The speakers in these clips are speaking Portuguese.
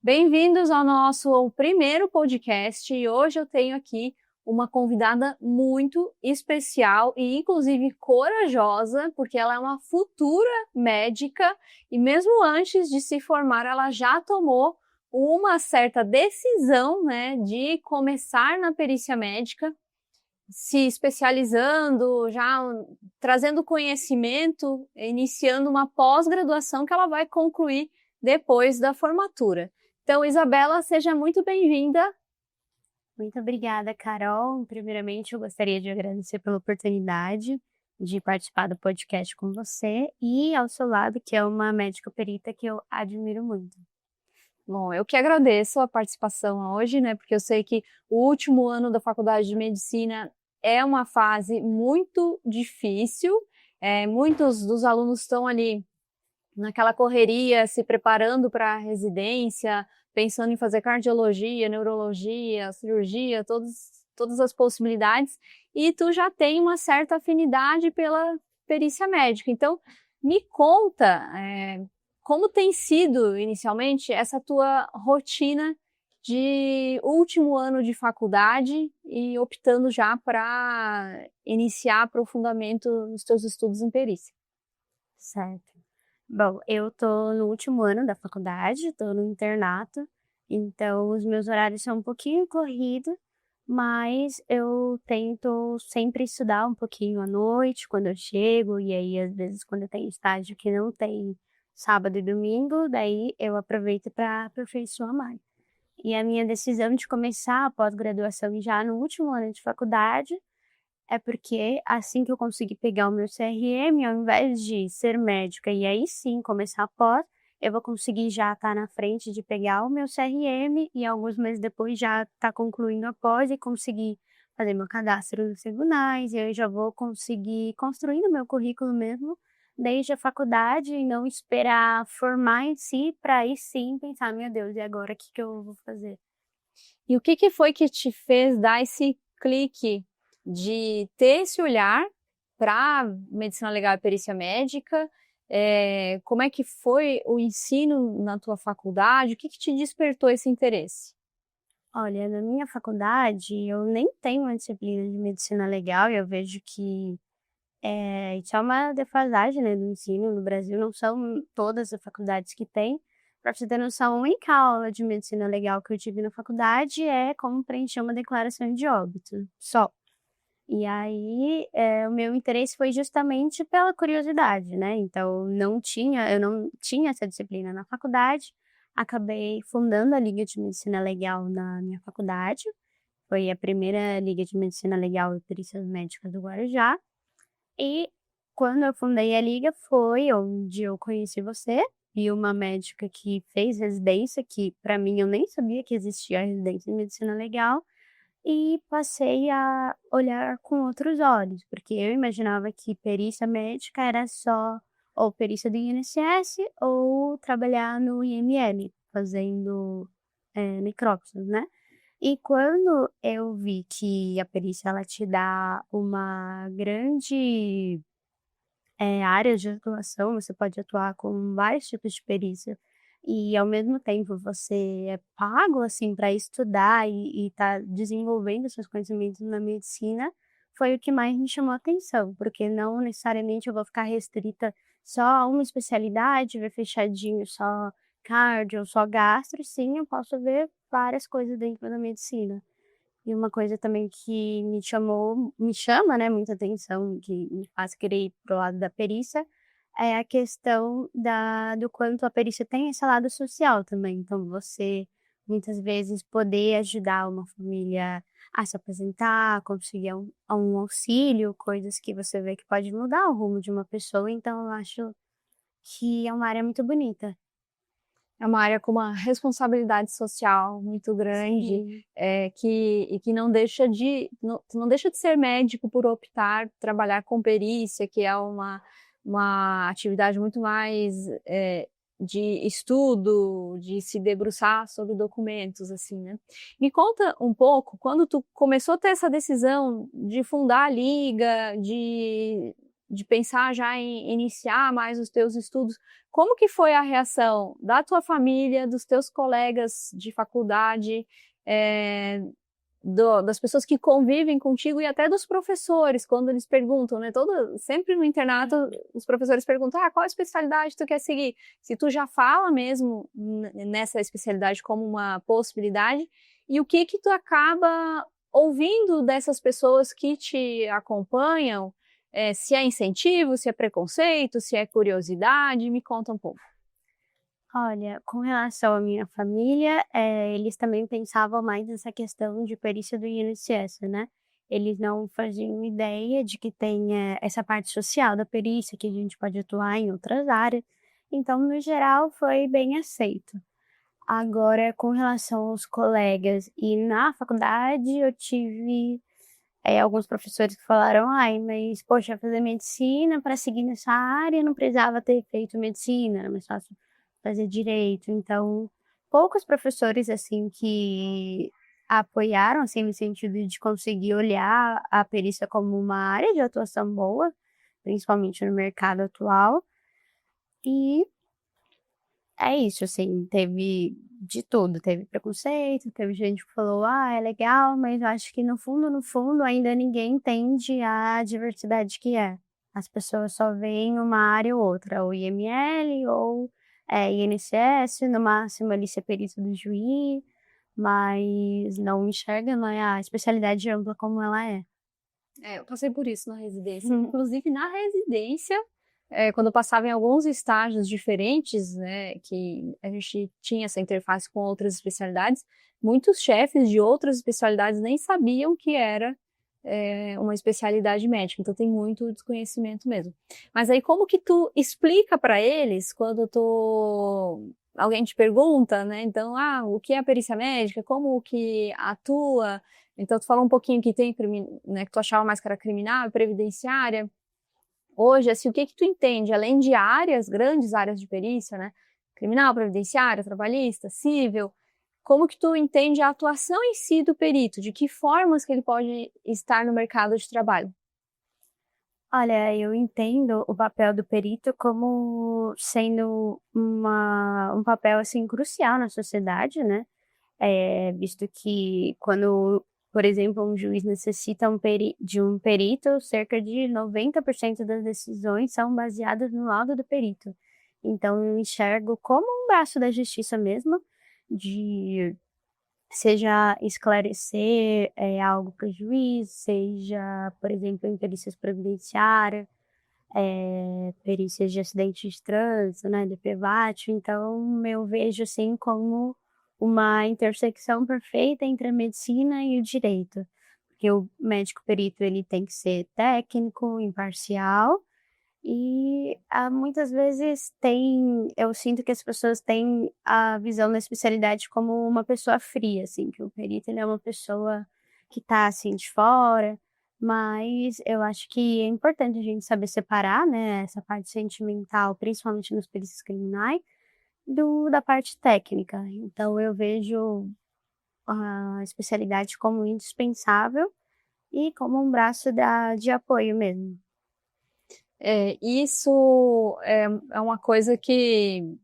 Bem-vindos ao nosso primeiro podcast e hoje eu tenho aqui uma convidada muito especial e inclusive corajosa, porque ela é uma futura médica e mesmo antes de se formar ela já tomou uma certa decisão, né, de começar na perícia médica, se especializando, já trazendo conhecimento, iniciando uma pós-graduação que ela vai concluir depois da formatura. Então, Isabela, seja muito bem-vinda. Muito obrigada, Carol. Primeiramente, eu gostaria de agradecer pela oportunidade de participar do podcast com você e ao seu lado, que é uma médica perita que eu admiro muito. Bom, eu que agradeço a participação hoje, né? Porque eu sei que o último ano da Faculdade de Medicina é uma fase muito difícil. Muitos dos alunos estão ali naquela correria, se preparando para a residência, pensando em fazer cardiologia, neurologia, cirurgia, todas as possibilidades, e tu já tem uma certa afinidade pela perícia médica. Então, me conta, como tem sido inicialmente essa tua rotina de último ano de faculdade e optando já para iniciar aprofundamento nos teus estudos em perícia. Certo. Bom, eu tô no último ano da faculdade, tô no internato, então os meus horários são um pouquinho corridos, mas eu tento sempre estudar um pouquinho à noite, quando eu chego, e aí às vezes quando eu tenho estágio que não tem sábado e domingo, daí eu aproveito para aperfeiçoar mais. E a minha decisão de começar a pós-graduação já no último ano de faculdade é porque assim que eu conseguir pegar o meu CRM, ao invés de ser médica e aí sim começar a pós, eu vou conseguir já estar na frente de pegar o meu CRM e alguns meses depois já estar concluindo a pós e conseguir fazer meu cadastro nos tribunais, e eu já vou conseguir construindo meu currículo mesmo desde a faculdade e não esperar formar em si para aí sim pensar, meu Deus, e agora o que que eu vou fazer? E o que foi que te fez dar esse clique de ter esse olhar para medicina legal e perícia médica? Como é que foi o ensino na tua faculdade? O que te despertou esse interesse? Olha, na minha faculdade eu nem tenho uma disciplina de medicina legal e eu vejo que isso é uma defasagem, né, do ensino no Brasil, não são todas as faculdades que têm. Para você ter noção, a única aula de medicina legal que eu tive na faculdade é como preencher uma declaração de óbito, só. E aí, o meu interesse foi justamente pela curiosidade, né, então eu não tinha essa disciplina na faculdade, acabei fundando a Liga de Medicina Legal na minha faculdade, foi a primeira Liga de Medicina Legal e Perícias Médicas do Guarujá, e quando eu fundei a Liga foi onde eu conheci você, e uma médica que fez residência, que para mim eu nem sabia que existia a residência em medicina legal, e passei a olhar com outros olhos, porque eu imaginava que perícia médica era só ou perícia do INSS ou trabalhar no IML, fazendo, necrópsias, né. E quando eu vi que a perícia ela te dá uma grande, área de atuação, você pode atuar com vários tipos de perícia, e ao mesmo tempo você é pago, assim, para estudar e tá desenvolvendo seus conhecimentos na medicina, foi o que mais me chamou a atenção, porque não necessariamente eu vou ficar restrita só a uma especialidade, ver fechadinho só cardio, só gastro, sim, eu posso ver várias coisas dentro da medicina. E uma coisa também que me chama, né, muita atenção, que me faz querer ir para o lado da perícia, é a questão do quanto a perícia tem esse lado social também. Então você, muitas vezes, poder ajudar uma família a se apresentar, conseguir um auxílio, coisas que você vê que pode mudar o rumo de uma pessoa, então eu acho que é uma área muito bonita. É uma área com uma responsabilidade social muito grande, Sim. que não deixa de ser médico por optar trabalhar com perícia, que é uma atividade muito mais de estudo, de se debruçar sobre documentos, assim, né? Me conta um pouco, quando tu começou a ter essa decisão de fundar a liga, de de pensar já em iniciar mais os teus estudos, como que foi a reação da tua família, dos teus colegas de faculdade, das pessoas que convivem contigo e até dos professores, quando eles perguntam, né? Sempre no internato, os professores perguntam, qual especialidade tu quer seguir? Se tu já fala mesmo nessa especialidade como uma possibilidade, e o que tu acaba ouvindo dessas pessoas que te acompanham, se é incentivo, se é preconceito, se é curiosidade, me conta um pouco. Olha, com relação à minha família, eles também pensavam mais nessa questão de perícia do INSS, né. Eles não faziam ideia de que tem, essa parte social da perícia, que a gente pode atuar em outras áreas. Então, no geral, foi bem aceito. Agora, com relação aos colegas e na faculdade, eu tive, alguns professores que falaram: "Ai, mas poxa, fazer medicina para seguir nessa área não precisava ter feito medicina, era mais fácil fazer direito". Então, poucos professores, assim, que apoiaram, assim, no sentido de conseguir olhar a perícia como uma área de atuação boa, principalmente no mercado atual. E é isso, assim, teve de tudo, teve preconceito, teve gente que falou: "Ah, é legal", mas eu acho que no fundo, ainda ninguém entende a diversidade que é. As pessoas só veem uma área ou outra, ou IML ou, INSS, no máximo ali ser perito do juiz, mas não enxerga, né, a especialidade ampla como ela é. Eu passei por isso na residência. Inclusive, na residência, quando eu passava em alguns estágios diferentes, né, que a gente tinha essa interface com outras especialidades, muitos chefes de outras especialidades nem sabiam que era uma especialidade médica, então tem muito desconhecimento mesmo. Mas aí como que tu explica para eles quando alguém te pergunta, né, então, o que é a perícia médica, como que atua, então tu falou um pouquinho que tem, né, que tu achava mais que era criminal e previdenciária. Hoje, assim, o que tu entende, além de áreas, grandes áreas de perícia, né, criminal, previdenciária, trabalhista, cível, como que tu entende a atuação em si do perito? De que formas que ele pode estar no mercado de trabalho? Olha, eu entendo o papel do perito como sendo um papel, assim, crucial na sociedade, né, visto que quando, por exemplo, um juiz necessita de um perito, cerca de 90% das decisões são baseadas no laudo do perito. Então eu enxergo como um braço da justiça mesmo, de seja esclarecer, algo para o juiz, seja, por exemplo, em perícias previdenciárias, perícias de acidentes de trânsito, né, DPVAT. Então eu vejo, assim, como uma intersecção perfeita entre a medicina e o direito, porque o médico perito ele tem que ser técnico, imparcial e, muitas vezes eu sinto que as pessoas têm a visão da especialidade como uma pessoa fria, assim, que o perito ele é uma pessoa que tá, assim, de fora, mas eu acho que é importante a gente saber separar, né, essa parte sentimental, principalmente nos perícios criminais, da parte técnica. Então eu vejo a especialidade como indispensável e como um braço de apoio mesmo. Isso é uma coisa que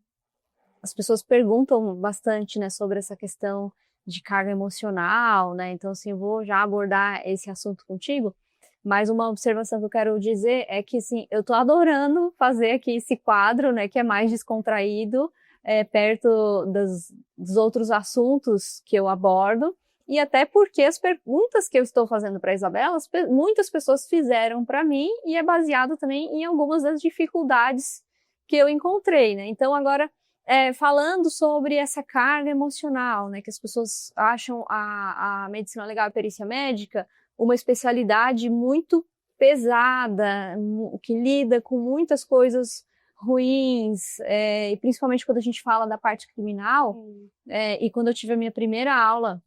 as pessoas perguntam bastante, né, sobre essa questão de carga emocional, né? Então, assim, eu vou já abordar esse assunto contigo, mas uma observação que eu quero dizer é que, assim, eu tô adorando fazer aqui esse quadro, né, que é mais descontraído, perto dos outros assuntos que eu abordo, e até porque as perguntas que eu estou fazendo para a Isabela, muitas pessoas fizeram para mim, e é baseado também em algumas das dificuldades que eu encontrei, né? Então, agora, falando sobre essa carga emocional, né, que as pessoas acham a medicina legal e a perícia médica uma especialidade muito pesada, que lida com muitas coisas ruins, e principalmente quando a gente fala da parte criminal, e quando eu tive a minha primeira aula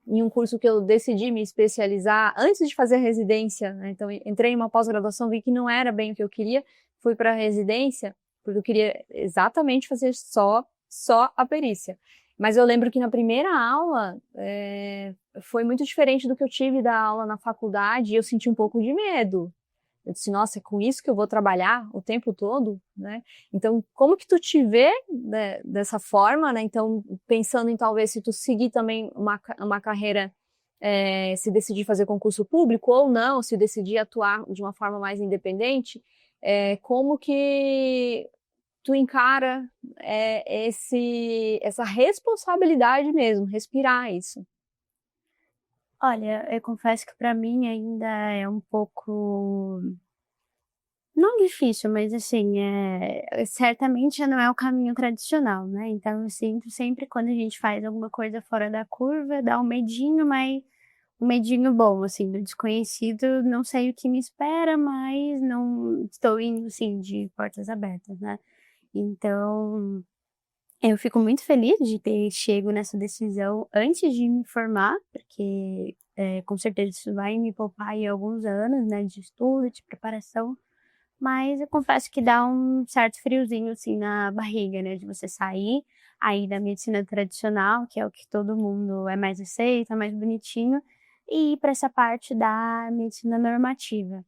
em um curso que eu decidi me especializar antes de fazer a residência, né, então entrei em uma pós-graduação, vi que não era bem o que eu queria, fui para a residência, porque eu queria exatamente fazer só a perícia. Mas eu lembro que na primeira aula foi muito diferente do que eu tive da aula na faculdade e eu senti um pouco de medo. Eu disse, nossa, é com isso que eu vou trabalhar o tempo todo, né? Então, como que tu te vê, né, dessa forma, né? Então, pensando em talvez se tu seguir também uma carreira, se decidir fazer concurso público ou não, se decidir atuar de uma forma mais independente, como que tu encara essa responsabilidade mesmo, respirar isso? Olha, eu confesso que para mim ainda é um pouco não difícil, mas assim, certamente não é o caminho tradicional, né, então eu sinto sempre quando a gente faz alguma coisa fora da curva, dá um medinho, mas um medinho bom, assim, do desconhecido, não sei o que me espera, mas não estou indo, assim, de portas abertas, né. Então, eu fico muito feliz de ter chego nessa decisão antes de me formar, porque, com certeza isso vai me poupar aí alguns anos, né, de estudo, de preparação, mas eu confesso que dá um certo friozinho, assim, na barriga, né, de você sair aí da medicina tradicional, que é o que todo mundo é mais aceita, mais bonitinho, e ir para essa parte da medicina normativa.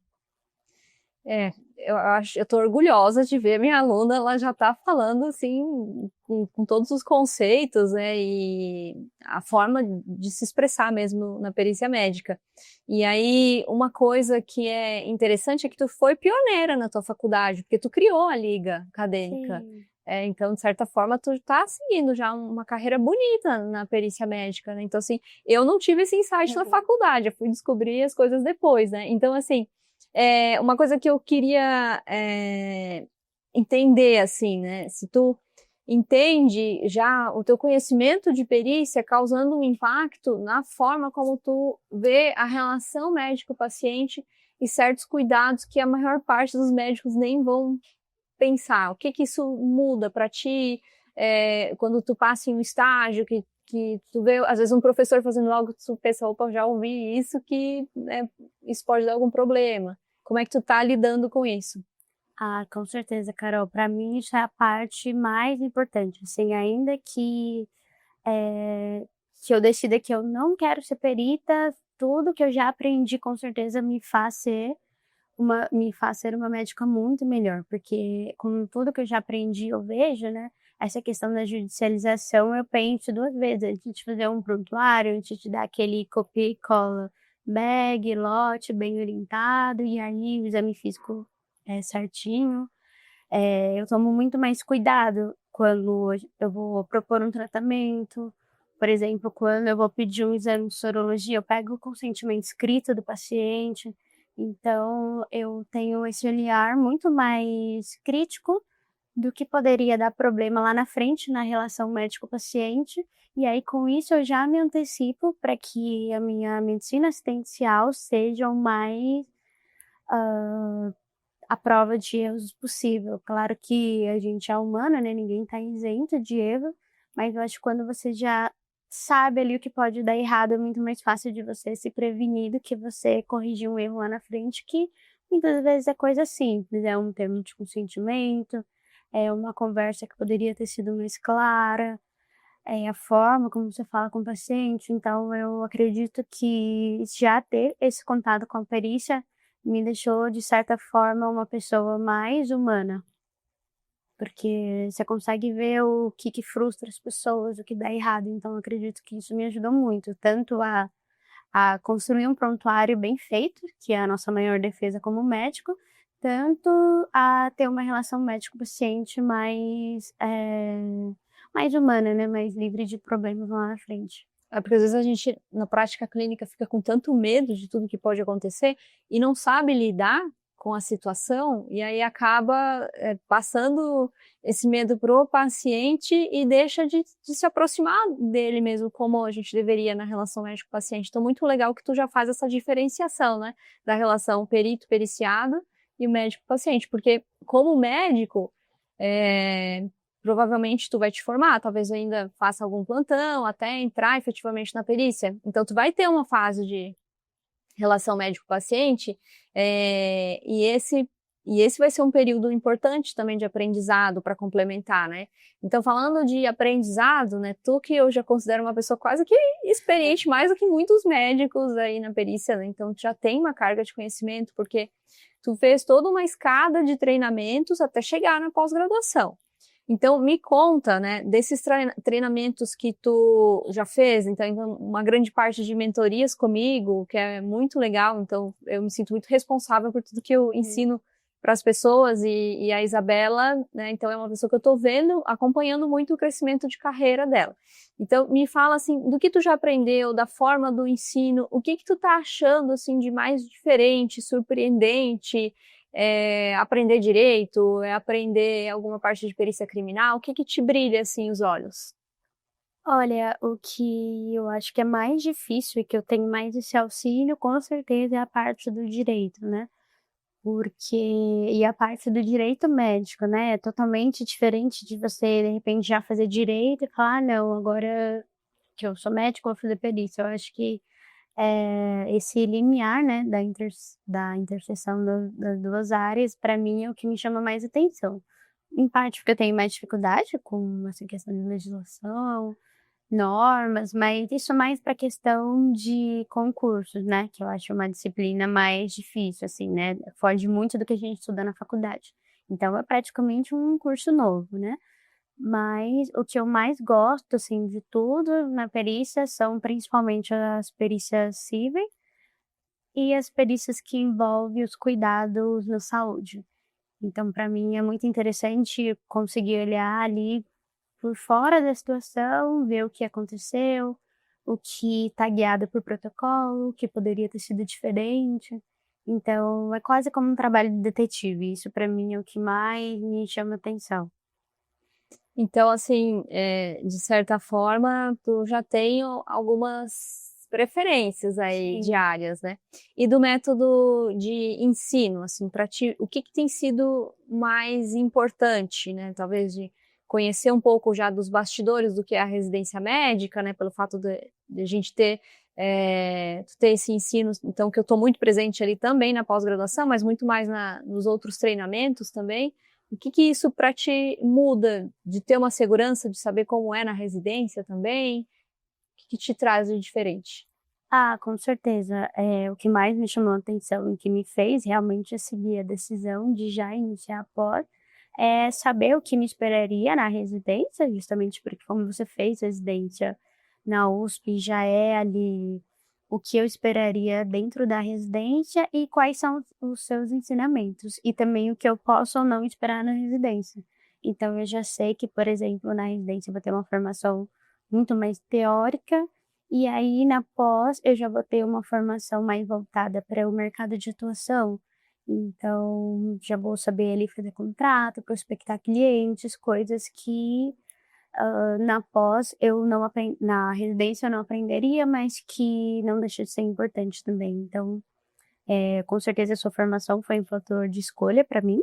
Eu tô orgulhosa de ver minha aluna, ela já tá falando assim, com todos os conceitos, né, e a forma de se expressar mesmo na perícia médica. E aí, uma coisa que é interessante é que tu foi pioneira na tua faculdade, porque tu criou a liga acadêmica. Sim. Então, de certa forma, tu tá seguindo já uma carreira bonita na perícia médica, né? Então, assim, eu não tive esse insight na Uhum. faculdade, eu fui descobrir as coisas depois, né? Então, assim, uma coisa que eu queria entender, assim, né? Se tu entende já o teu conhecimento de perícia causando um impacto na forma como tu vê a relação médico-paciente e certos cuidados que a maior parte dos médicos nem vão pensar. O que que isso muda para ti quando tu passa em um estágio que tu vê, às vezes, um professor fazendo algo que tu pensa, opa, eu já ouvi isso, que né, isso pode dar algum problema. Como é que tu tá lidando com isso? Ah, com certeza, Carol. Para mim isso é a parte mais importante, assim, ainda eh, que eu decida que eu não quero ser perita, tudo que eu já aprendi com certeza me faz ser uma médica muito melhor, porque com tudo que eu já aprendi, eu vejo, né, essa questão da judicialização, eu penso 2 vezes antes de fazer um prontuário, antes de dar aquele copia e cola, bag, lote bem orientado, e aí o exame físico é certinho. Eu tomo muito mais cuidado quando eu vou propor um tratamento, por exemplo, quando eu vou pedir um exame de sorologia, eu pego o consentimento escrito do paciente, então eu tenho esse olhar muito mais crítico do que poderia dar problema lá na frente na relação médico-paciente, e aí com isso eu já me antecipo para que a minha medicina assistencial seja o mais, hã a prova de erros possível. Claro que a gente é humana, né, ninguém está isento de erro, mas eu acho que quando você já sabe ali o que pode dar errado, é muito mais fácil de você se prevenir do que você corrigir um erro lá na frente, que muitas vezes é coisa simples, é um termo de consentimento, é uma conversa que poderia ter sido mais clara, é a forma como você fala com o paciente. Então eu acredito que já ter esse contato com a perícia me deixou, de certa forma, uma pessoa mais humana, porque você consegue ver o que frustra as pessoas, o que dá errado. Então eu acredito que isso me ajudou muito, tanto a construir um prontuário bem feito, que é a nossa maior defesa como médico, tanto a ter uma relação médico-paciente mais humana, né, mais livre de problemas lá na frente. Porque às vezes a gente, na prática clínica, fica com tanto medo de tudo que pode acontecer e não sabe lidar com a situação, e aí acaba passando esse medo para o paciente e deixa de se aproximar dele mesmo, como a gente deveria na relação médico-paciente. Então, muito legal que tu já faz essa diferenciação, né, da relação perito-periciado e o médico-paciente, porque como médico, é, provavelmente tu vai te formar, talvez ainda faça algum plantão até entrar efetivamente na perícia. Então tu vai ter uma fase de relação médico-paciente, e esse E esse vai ser um período importante também de aprendizado para complementar, né? Então, falando de aprendizado, né? Tu que eu já considero uma pessoa quase que experiente, mais do que muitos médicos aí na perícia, né? Então, tu já tem uma carga de conhecimento, porque tu fez toda uma escada de treinamentos até chegar na pós-graduação. Então, me conta, né, desses treinamentos que tu já fez, então, uma grande parte de mentorias comigo, que é muito legal, então, eu me sinto muito responsável por tudo que eu ensino para as pessoas, e a Isabela, né, então, é uma pessoa que eu estou vendo, acompanhando muito o crescimento de carreira dela. Então, me fala, assim, do que tu já aprendeu, da forma do ensino, o que tu tá achando, assim, de mais diferente, surpreendente, aprender direito, aprender alguma parte de perícia criminal? O que te brilha, assim, os olhos? Olha, o que eu acho que é mais difícil e que eu tenho mais esse auxílio, com certeza, é a parte do direito, né? Porque e a parte do direito médico, né, é totalmente diferente de você, de repente, já fazer direito e falar: "Ah, não, agora que eu sou médico, vou fazer perícia". Eu acho que, esse limiar, né, da interseção das 2 áreas, para mim, é o que me chama mais atenção. Em parte porque eu tenho mais dificuldade com essa questão de legislação, normas, mas isso mais para questão de concursos, né, que eu acho uma disciplina mais difícil, assim, né, foge muito do que a gente estuda na faculdade. Então é praticamente um curso novo, né. Mas o que eu mais gosto, assim, de tudo na perícia são principalmente as perícias cíveis e as perícias que envolvem os cuidados na saúde. Então para mim é muito interessante conseguir olhar ali por fora da situação, ver o que aconteceu, o que está guiado por protocolo, o que poderia ter sido diferente. Então, é quase como um trabalho de detetive, isso para mim é o que mais me chama atenção. Então, assim, de certa forma, tu já tem algumas preferências aí Sim. diárias, né? E do método de ensino, assim, para ti, o que tem sido mais importante, né? Talvez de conhecer um pouco já dos bastidores do que é a residência médica, né? Pelo fato de a gente ter, tu ter esse ensino, então, que eu estou muito presente ali também na pós-graduação, mas muito mais nos outros treinamentos também. O que isso para ti muda de ter uma segurança, de saber como é na residência também? O que te traz de diferente? Ah, com certeza. O que mais me chamou a atenção e que me fez realmente seguir a decisão de já iniciar a pós, é saber o que me esperaria na residência, justamente porque como você fez residência na USP, já é ali o que eu esperaria dentro da residência e quais são os seus ensinamentos, e também o que eu posso ou não esperar na residência. Então eu já sei que, por exemplo, na residência eu vou ter uma formação muito mais teórica, e aí na pós eu já vou ter uma formação mais voltada para o mercado de atuação. Então, já vou saber ali fazer contrato, prospectar clientes, coisas que, na pós eu não na residência eu não aprenderia, mas que não deixa de ser importante também. Então, com certeza a sua formação foi um fator de escolha para mim,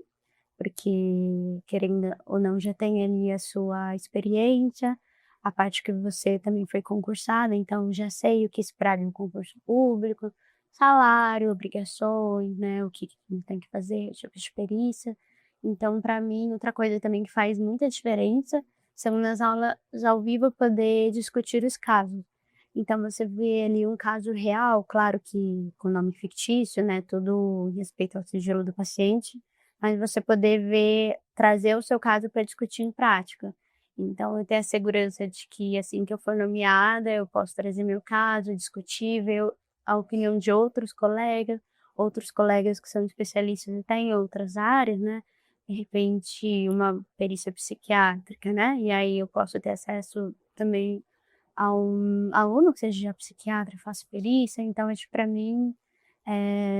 porque querendo ou não já tem ali a sua experiência, a parte que você também foi concursada, então já sei o que esperar de um concurso público, salário, obrigações, né, o que tem que fazer, tipo de perícia. Então para mim, outra coisa também que faz muita diferença, são nas aulas ao vivo poder discutir os casos. Então você vê ali um caso real, claro que com nome fictício, né, tudo em respeito ao sigilo do paciente, mas você poder ver, trazer o seu caso para discutir em prática. Então eu tenho a segurança de que assim que eu for nomeada, eu posso trazer meu caso, discutir, ver a opinião de outros colegas que são especialistas até em outras áreas, né, de repente uma perícia psiquiátrica, né, e aí eu posso ter acesso também a um aluno que seja já psiquiatra e faça perícia, então isso para mim,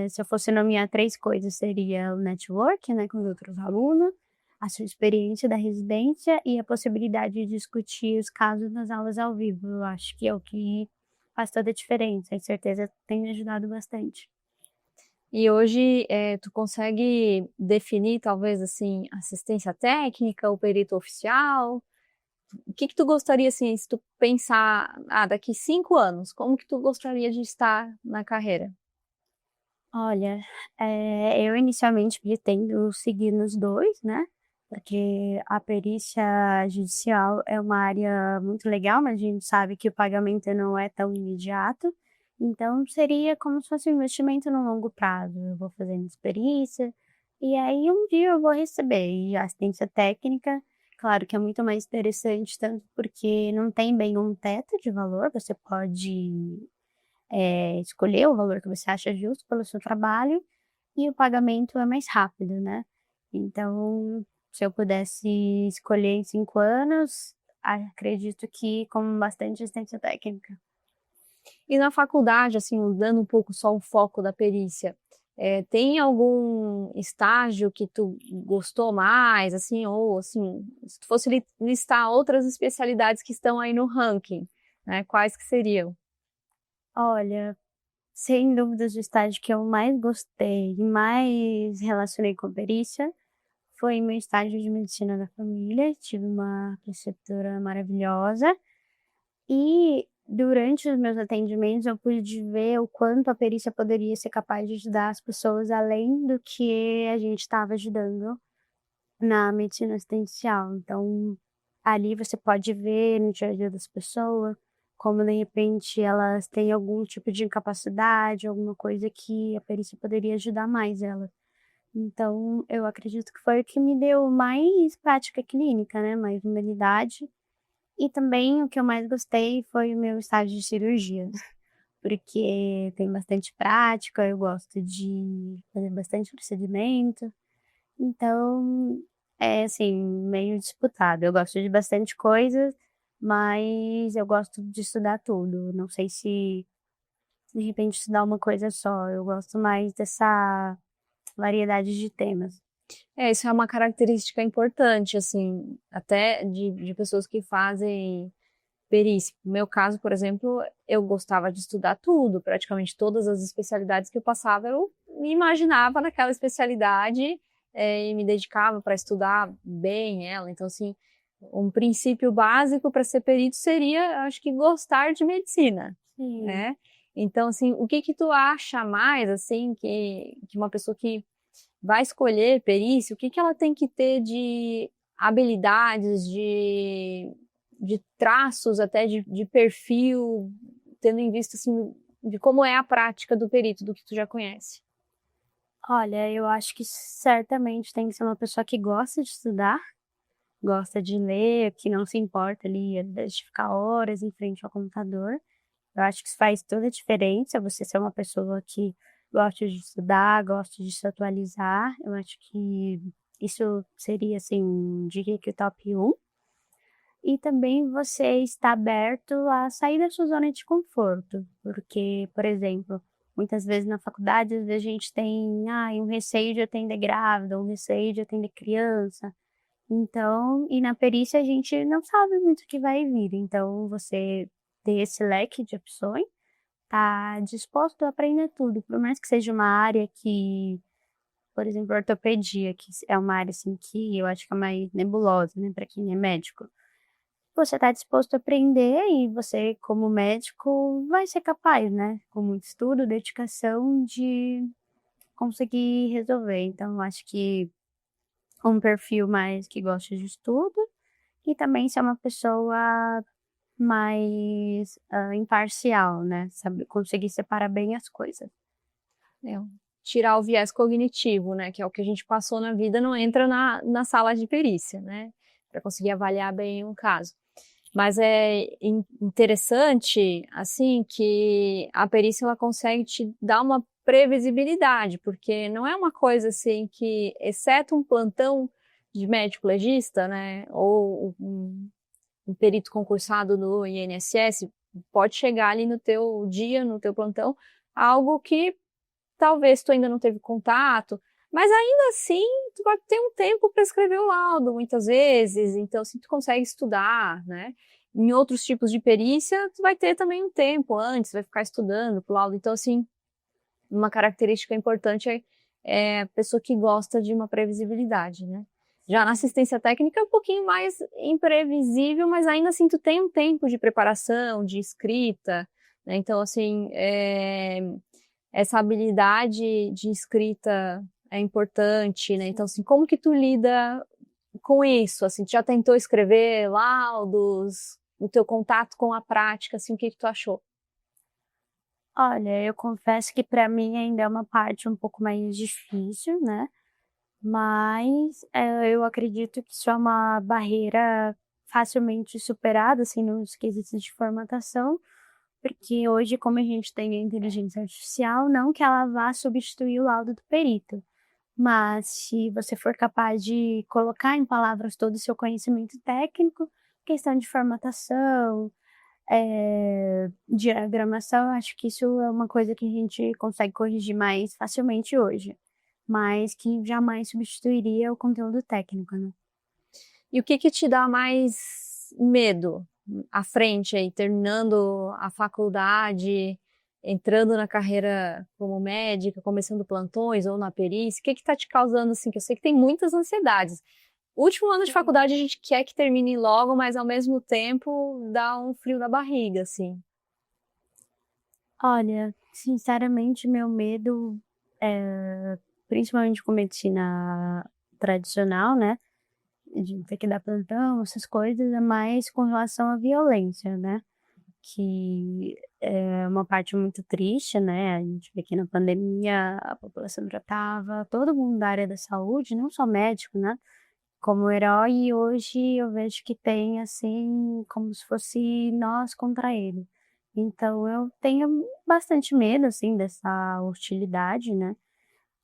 se eu fosse nomear 3 coisas, seria o network, né, com os outros alunos, a sua experiência da residência e a possibilidade de discutir os casos nas aulas ao vivo. Eu acho que é o que faz toda a diferença, e certeza tem me ajudado bastante. E hoje, tu consegue definir talvez, assim, assistência técnica, o perito oficial? O que tu gostaria, assim, se tu pensar, daqui 5 anos, como que tu gostaria de estar na carreira? Olha, eu inicialmente pretendo seguir nos 2, né, porque a perícia judicial é uma área muito legal, mas a gente sabe que o pagamento não é tão imediato, então seria como se fosse um investimento no longo prazo. Eu vou fazendo essa perícia, e aí um dia eu vou receber. E a assistência técnica, claro que é muito mais interessante, tanto porque não tem bem um teto de valor, você pode escolher o valor que você acha justo pelo seu trabalho e o pagamento é mais rápido, né. Então, se eu pudesse escolher em 5 anos, acredito que com bastante assistência técnica. E na faculdade, assim, mudando um pouco só o foco da perícia, tem algum estágio que tu gostou mais, assim, ou assim, se tu fosse listar outras especialidades que estão aí no ranking, né, quais que seriam? Olha, sem dúvidas o estágio que eu mais gostei e mais relacionei com perícia, foi meu estágio de medicina da família, tive uma preceptora maravilhosa. E durante os meus atendimentos eu pude ver o quanto a perícia poderia ser capaz de ajudar as pessoas além do que a gente estava ajudando na medicina assistencial. Então, ali você pode ver no dia a dia das pessoas, como de repente elas têm algum tipo de incapacidade, alguma coisa que a perícia poderia ajudar mais elas. Então, eu acredito que foi o que me deu mais prática clínica, né, mais humanidade e também o que eu mais gostei foi o meu estágio de cirurgia, porque tem bastante prática, eu gosto de fazer bastante procedimento, então é assim, meio disputado. Eu gosto de bastante coisa, mas eu gosto de estudar tudo. Não sei se de repente estudar uma coisa só, eu gosto mais dessa variedade de temas. Isso é uma característica importante, assim, até de pessoas que fazem perícia. No meu caso, por exemplo, eu gostava de estudar tudo, praticamente todas as especialidades que eu passava, eu me imaginava naquela especialidade, e me dedicava para estudar bem ela. Então, assim, um princípio básico para ser perito seria, acho que, gostar de medicina, Sim. né? Então, assim, o que que tu acha mais, assim, que uma pessoa que vai escolher perícia, o que que ela tem que ter de habilidades, de traços até de perfil, tendo em vista, assim, de como é a prática do perito, do que tu já conhece? Olha, eu acho que certamente tem que ser uma pessoa que gosta de estudar. Gosta de ler, que não se importa ali, às vezes, de ficar horas em frente ao computador. Eu acho que isso faz toda a diferença, você ser uma pessoa que gosta de estudar, gosta de se atualizar. Eu acho que isso seria, assim, diria que o top um. E também você está aberto a sair da sua zona de conforto, porque, por exemplo, muitas vezes na faculdade, às vezes a gente tem, um receio de atender grávida, um receio de atender criança. Então, e na perícia a gente não sabe muito o que vai vir, então você ter esse leque de opções, tá disposto a aprender tudo, por mais que seja uma área que, por exemplo, ortopedia, que é uma área, assim, que eu acho que é mais nebulosa, né, para quem é médico. Você tá disposto a aprender e você, como médico, vai ser capaz, né, com muito estudo, dedicação, de conseguir resolver. Então eu acho que um perfil mais que gosta de estudo e também ser uma pessoa mais, imparcial, né, saber conseguir separar bem as coisas. É, tirar o viés cognitivo, né, que é o que a gente passou na vida, não entra na sala de perícia, né, para conseguir avaliar bem um caso. Mas é interessante, assim, que a perícia ela consegue te dar uma previsibilidade, porque não é uma coisa assim que, exceto um plantão de médico legista, né, ou um perito concursado no INSS, pode chegar ali no teu dia, no teu plantão, algo que talvez tu ainda não teve contato, mas ainda assim tu vai ter um tempo para escrever o laudo muitas vezes, então assim tu consegue estudar, né? Em outros tipos de perícia, tu vai ter também um tempo antes, vai ficar estudando pro laudo, então assim, uma característica importante é a pessoa que gosta de uma previsibilidade, né? Já na assistência técnica é um pouquinho mais imprevisível, mas ainda assim tu tem um tempo de preparação, de escrita, né? Então assim, essa habilidade de escrita é importante, né? Então, assim, como que tu lida com isso? Assim, tu já tentou escrever laudos, o teu contato com a prática, assim, o que que tu achou? Olha, eu confesso que para mim ainda é uma parte um pouco mais difícil, né, mas, eu acredito que isso é uma barreira facilmente superada, assim, nos quesitos de formatação, porque hoje, como a gente tem a inteligência artificial, não que ela vá substituir o laudo do perito, mas se você for capaz de colocar em palavras todo o seu conhecimento técnico, questão de formatação, diagramação, acho que isso é uma coisa que a gente consegue corrigir mais facilmente hoje, mas que jamais substituiria o conteúdo técnico, né. E o que que te dá mais medo à frente aí, terminando a faculdade, entrando na carreira como médica, começando plantões ou na perícia? O que que tá te causando, assim, que eu sei que tem muitas ansiedades. Último ano de faculdade a gente quer que termine logo, mas ao mesmo tempo dá um frio na barriga, assim. Olha, sinceramente meu medo, principalmente com medicina tradicional, né, de ter que dar plantão, essas coisas, é mais com relação à violência, né. Que é uma parte muito triste, né, a gente vê que na pandemia a população já estava todo mundo da área da saúde, não só médico, né, como herói, e hoje eu vejo que tem, assim, como se fosse nós contra ele. Então eu tenho bastante medo, assim, dessa hostilidade, né,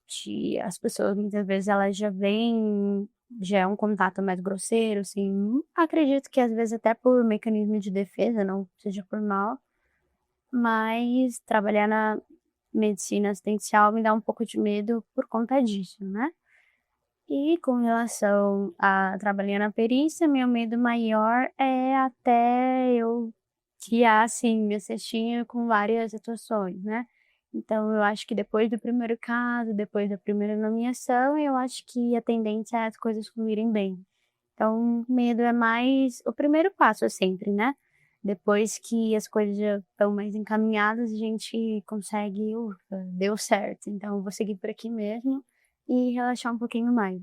de as pessoas muitas vezes elas já é um contato mais grosseiro, assim, acredito que às vezes até por mecanismo de defesa, não seja por mal, mas trabalhar na medicina assistencial me dá um pouco de medo por conta disso, né. E com relação a trabalhar na perícia, meu medo maior é até eu criar, assim, minha cestinha com várias situações, né. Então eu acho que depois do primeiro caso, depois da primeira nomeação, eu acho que a tendência é as coisas fluírem bem. Então, medo é mais o primeiro passo é sempre, né. Depois que as coisas já estão mais encaminhadas, a gente consegue: "Ufa, deu certo, então vou seguir por aqui mesmo", e relaxar um pouquinho mais.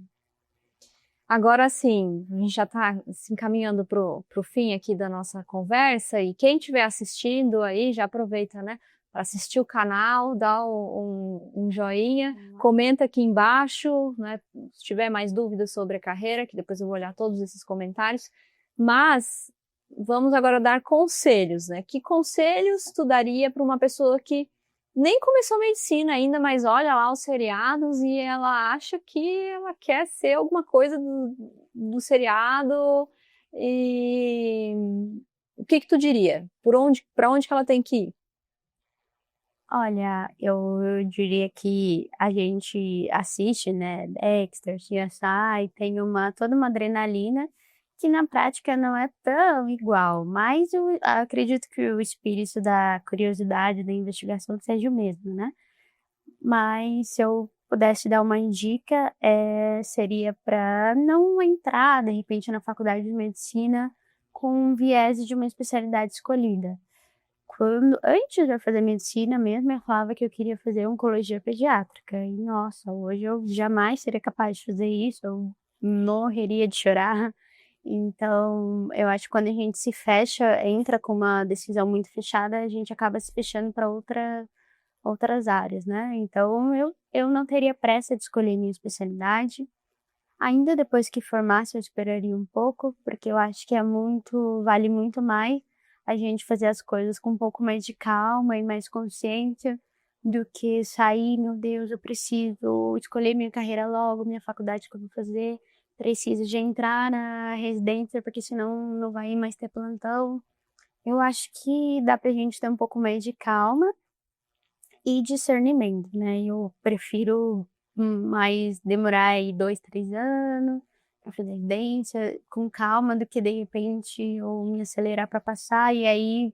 Agora sim, a gente já está se encaminhando para o fim aqui da nossa conversa e quem estiver assistindo aí já aproveita, né, para assistir o canal, dá um joinha, comenta aqui embaixo, né, se tiver mais dúvidas sobre a carreira, que depois eu vou olhar todos esses comentários, mas vamos agora dar conselhos, né, que conselhos tu daria para uma pessoa que nem começou medicina ainda, mas olha lá os seriados e ela acha que ela quer ser alguma coisa do seriado. E o que que tu diria? Para onde que ela tem que ir? Olha, eu diria que a gente assiste, né, Dexter, CSI, tem toda uma adrenalina que na prática não é tão igual, mas eu acredito que o espírito da curiosidade, da investigação seja o mesmo, né. Mas se eu pudesse dar uma dica, seria para não entrar, de repente, na faculdade de medicina com um viés de uma especialidade escolhida. Antes de eu fazer medicina mesmo, eu falava que eu queria fazer oncologia pediátrica e, nossa, hoje eu jamais seria capaz de fazer isso, eu morreria de chorar. Então, eu acho que quando a gente se fecha, entra com uma decisão muito fechada, a gente acaba se fechando para outras áreas, né. Então eu não teria pressa de escolher minha especialidade. Ainda depois que formasse, eu esperaria um pouco, porque eu acho que vale muito mais a gente fazer as coisas com um pouco mais de calma e mais consciência, do que sair: "Meu Deus, eu preciso escolher minha carreira logo, minha faculdade que eu vou fazer, preciso de entrar na residência, porque senão não vai mais ter plantão". Eu acho que dá pra gente ter um pouco mais de calma e discernimento, né, eu prefiro, mais demorar aí 2, 3 anos pra fazer residência, com calma, do que de repente eu me acelerar para passar e aí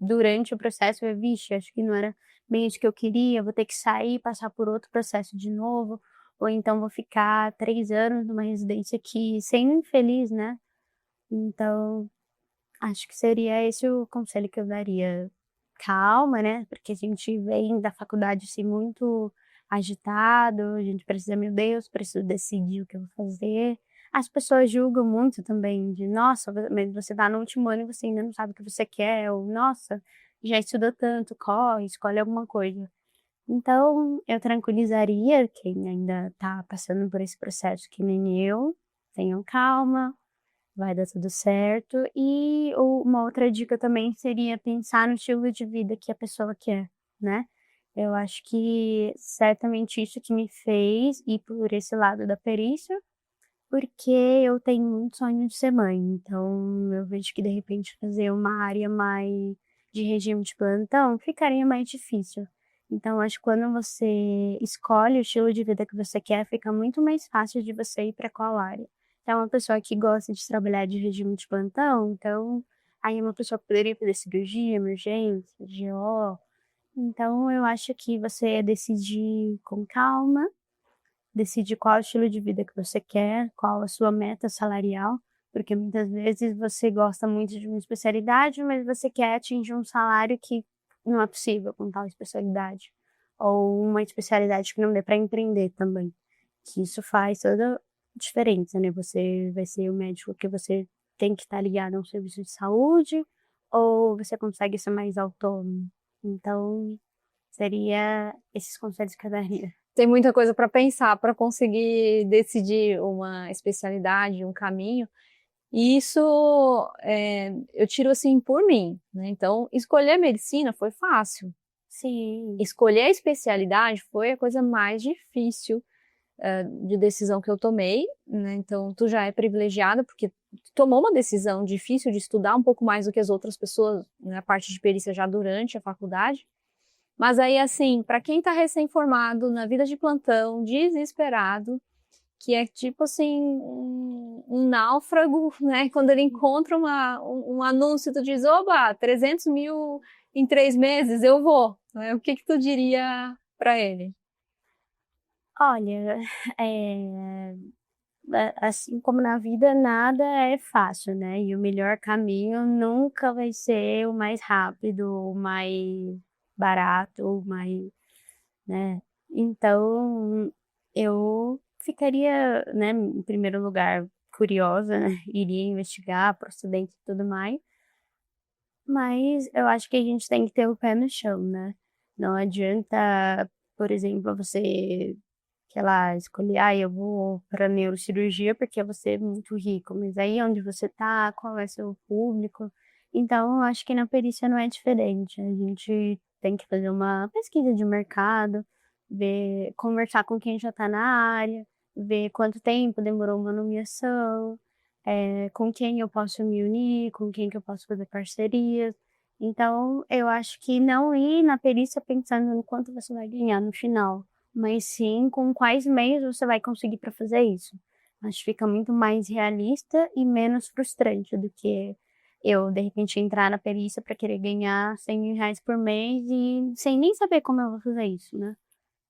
durante o processo eu: "Vixe, acho que não era bem isso que eu queria, vou ter que sair e passar por outro processo de novo, ou então vou ficar 3 anos numa residência que sendo infeliz", né. Então, acho que seria esse o conselho que eu daria. calma, né? Porque a gente vem da faculdade assim muito agitado, a gente precisa, meu Deus, preciso decidir o que eu vou fazer. As pessoas julgam muito também de, nossa, mas você tá no último ano e você ainda não sabe o que você quer, ou nossa, já estudou tanto, corre, escolhe alguma coisa. Então, eu tranquilizaria quem ainda tá passando por esse processo que nem eu, tenham calma, vai dar tudo certo. E uma outra dica também seria pensar no estilo de vida que a pessoa quer, né? Eu acho que certamente isso que me fez ir por esse lado da perícia, porque eu tenho muito sonho de ser mãe. Então, eu vejo que de repente fazer uma área mais de regime de plantão ficaria mais difícil. Então, acho que quando você escolhe o estilo de vida que você quer, fica muito mais fácil de você ir para qual área. Então, uma pessoa que gosta de trabalhar de regime de plantão, então, aí é uma pessoa que poderia fazer cirurgia, emergência, GO. Então, eu acho que você decidir com calma, decidir qual estilo de vida que você quer, qual a sua meta salarial, porque muitas vezes você gosta muito de uma especialidade, mas você quer atingir um salário que não é possível com tal especialidade, ou uma especialidade que não dê para empreender também, que isso faz toda a diferença, né? Você vai ser o médico que você tem que estar ligado a um serviço de saúde, ou você consegue ser mais autônomo. Então, seria esses conselhos que eu daria. Tem muita coisa para pensar para conseguir decidir uma especialidade, um caminho. E isso eu tiro assim por mim, né? Então, escolher medicina foi fácil. Sim. Escolher a especialidade foi a coisa mais difícil de decisão que eu tomei, né? Então, tu já é privilegiada porque tu tomou uma decisão difícil de estudar um pouco mais do que as outras pessoas na parte de perícia já durante a faculdade. Mas aí, assim, para quem tá recém-formado, na vida de plantão, desesperado, que é tipo assim, um náufrago, né? Quando ele encontra um anúncio, tu diz, oba, 300 mil em 3 meses, eu vou. Né? O que que tu diria para ele? Olha, assim como na vida, nada é fácil, né? E o melhor caminho nunca vai ser o mais rápido, o mais barato, o mais, né? Então, eu ficaria, né, em primeiro lugar, curiosa, né? Iria investigar procedente e tudo mais. Mas eu acho que a gente tem que ter o pé no chão, né? Não adianta, por exemplo, você, sei lá, escolher, ah, eu vou para neurocirurgia porque você é muito rico, mas aí onde você tá, qual é seu público? Então, eu acho que na perícia não é diferente. A gente tem que fazer uma pesquisa de mercado, ver, conversar com quem já está na área, ver quanto tempo demorou uma nomeação, com quem eu posso me unir, com quem que eu posso fazer parcerias. Então, eu acho que não ir na perícia pensando no quanto você vai ganhar no final, mas sim com quais meios você vai conseguir para fazer isso. Acho que fica muito mais realista e menos frustrante do que eu, de repente, entrar na perícia para querer ganhar 100 mil reais por mês e sem nem saber como eu vou fazer isso, né?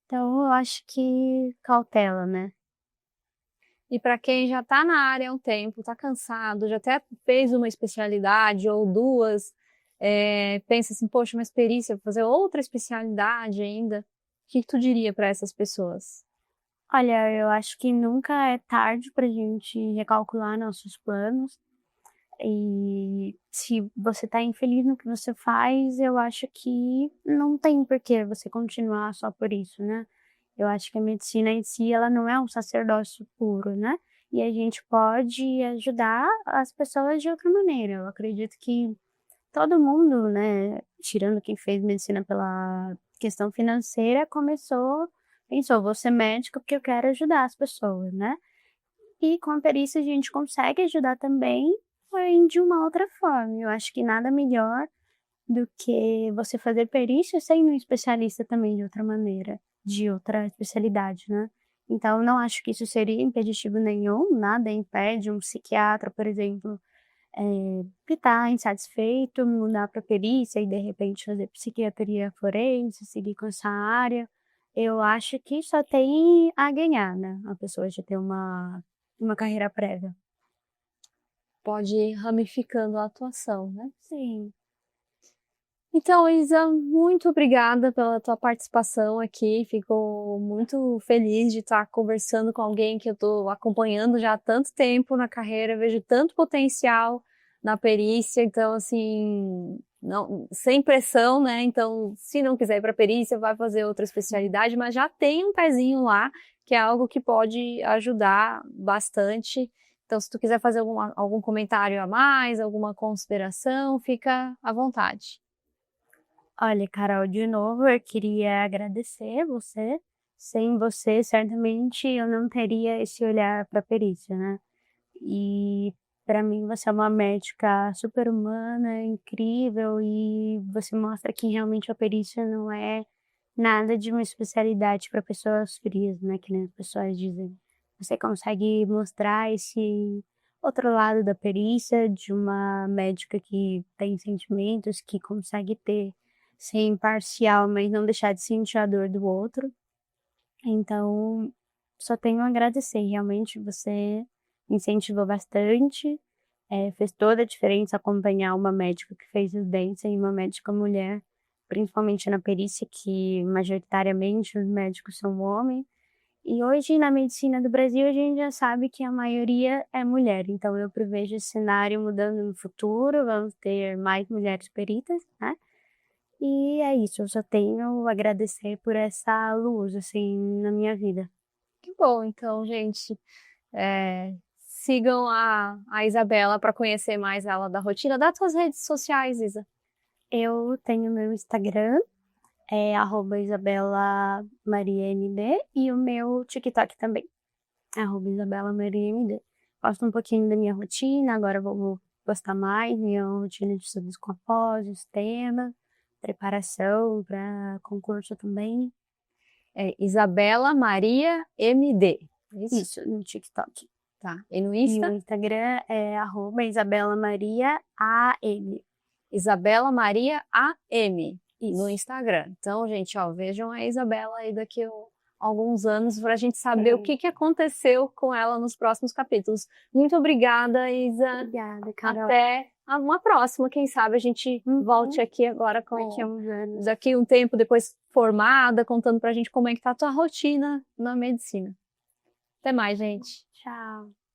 Então, eu acho que cautela, né? E para quem já está na área há um tempo, está cansado, já até fez uma especialidade ou duas, pensa assim, poxa, mas perícia, vou fazer outra especialidade ainda. O que que tu diria para essas pessoas? Olha, eu acho que nunca é tarde para a gente recalcular nossos planos. E se você tá infeliz no que você faz, eu acho que não tem por que você continuar só por isso, né? Eu acho que a medicina em si, ela não é um sacerdócio puro, né? E a gente pode ajudar as pessoas de outra maneira. Eu acredito que todo mundo, né, tirando quem fez medicina pela questão financeira, pensou, vou ser médico porque eu quero ajudar as pessoas, né? E com a perícia a gente consegue ajudar também, porém de uma outra forma. Eu acho que nada melhor do que você fazer perícia sendo um especialista também de outra maneira, de outra especialidade, né? Então, não acho que isso seria impeditivo nenhum, nada impede um psiquiatra, por exemplo, que está insatisfeito, mudar para perícia e de repente fazer psiquiatria forense, seguir com essa área. Eu acho que só tem a ganhar, né? A pessoa já ter uma carreira prévia. Pode ir ramificando a atuação, né? Sim. Então, Isa, muito obrigada pela tua participação aqui. Fico muito feliz de estar conversando com alguém que eu estou acompanhando já há tanto tempo na carreira, vejo tanto potencial na perícia. Então, assim, não, sem pressão, né? Então, se não quiser ir para perícia, vai fazer outra especialidade, mas já tem um pezinho lá, que é algo que pode ajudar bastante. Então, se tu quiser fazer algum comentário a mais, alguma consideração, fica à vontade. Olha, Carol, de novo, eu queria agradecer você. Sem você, certamente eu não teria esse olhar para perícia, né? E para mim você é uma médica super humana, incrível, e você mostra que realmente a perícia não é nada de uma especialidade para pessoas frias, né, que nem as pessoas dizem. Você consegue mostrar esse outro lado da perícia, de uma médica que tem sentimentos, que consegue ser imparcial, mas não deixar de sentir a dor do outro. Então, só tenho a agradecer, realmente você me incentivou bastante, fez toda a diferença acompanhar uma médica que fez residência e uma médica mulher, principalmente na perícia, que majoritariamente os médicos são homens. E hoje, na medicina do Brasil, a gente já sabe que a maioria é mulher, então eu prevejo esse cenário mudando no futuro, vamos ter mais mulheres peritas, né? E é isso, eu só tenho a agradecer por essa luz, assim, na minha vida. Que bom, então, gente. Sigam a Isabela para conhecer mais ela da rotina. Dá tuas redes sociais, Isa. Eu tenho meu Instagram, é @IsabelaMariaMD, e o meu TikTok também, @IsabelaMariaMD. Posto um pouquinho da minha rotina, agora eu vou postar mais minha rotina de estudos com a pós, os temas, preparação para concurso também. É Isabela Maria MD. Isso? Isso, no TikTok. Tá. E no E o Insta? Instagram é @IsabelaMariaAM. Isabela Maria AM. No Isso. Instagram. Então, gente, ó, vejam a Isabela aí daqui a alguns anos para a gente saber o que aconteceu com ela nos próximos capítulos. Muito obrigada, Isa. Obrigada, Carol. Até uma próxima, quem sabe a gente volte aqui agora Daqui a uns anos. daqui um tempo depois formada, contando pra gente como é que tá a tua rotina na medicina. Até mais, gente. Tchau.